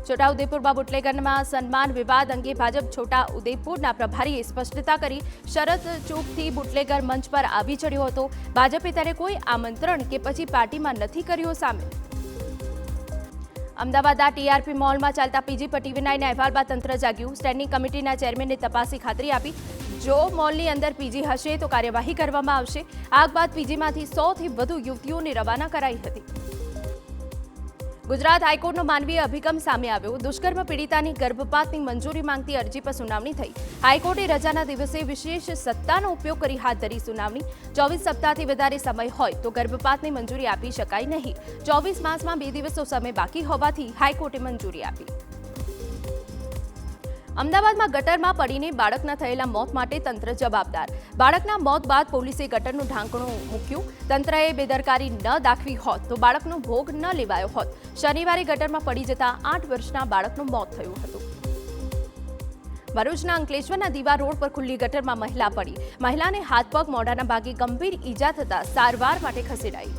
છોટાઉદેપુરમાં બુટલેગરમાં સન્માન વિવાદ અંગે ભાજપ છોટાઉદેપુરના પ્રભારીએ સ્પષ્ટતા કરી. શરત ચૂકથી બુટલેગર મંચ પર આવી ચડ્યો હતો. ભાજપે ત્યારે કોઈ આમંત્રણ કે પછી પાર્ટીમાં નથી કર્યો સામેલ. અમદાવાદના ટીઆરપી મોલમાં ચાલતા પીજી પર ટીવી9ના અહેવાલ બાદ તંત્ર જાગ્યું. સ્ટેન્ડિંગ કમિટીના ચેરમેનને તપાસની ખાતરી આપી. જો મોલની અંદર પીજી હશે તો કાર્યવાહી કરવામાં આવશે. આગ બાદ પીજીમાંથી 100થી વધુ યુવતીઓને રવાના કરાઈ હતી. ગુજરાત હાઈકોર્ટનો માનવીય અભિગમ સામે આવ્યો. દુષ્કર્મ પીડિતાની ગર્ભપાતની મંજૂરી માંગતી અરજી પર સુનાવણી થઈ. હાઈકોર્ટે રજાના દિવસે વિશેષ સત્તાનો ઉપયોગ કરી હાથ ધરી સુનાવણી. 24 સપ્તાહથી વધારે સમય હોય તો ગર્ભપાતની મંજૂરી આપી શકાય નહીં. 24 માસમાં 2 દિવસનો સમય બાકી હોવાથી હાઈકોર્ટે મંજૂરી આપી. અમદાવાદમાં ગટરમાં પડીને બાળકના થયેલા મોત માટે તંત્ર જવાબદાર. બાળકના મોત બાદ પોલીસે ગટરનું ઢાંકણું મૂક્યું. તંત્રએ બેદરકારી ન દાખવી હોત તો બાળકનો ભોગ ન લેવાયો હોત. શનિવારે ગટરમાં પડી જતા 8 વર્ષના બાળકનું મોત થયું હતું. ભરૂચના અંકલેશ્વરના દીવા રોડ પર ખુલ્લી ગટરમાં મહિલા પડી. મહિલાને હાથ પગ મોઢાના ભાગે ગંભીર ઈજા થતા સારવાર માટે ખસેડાઈ.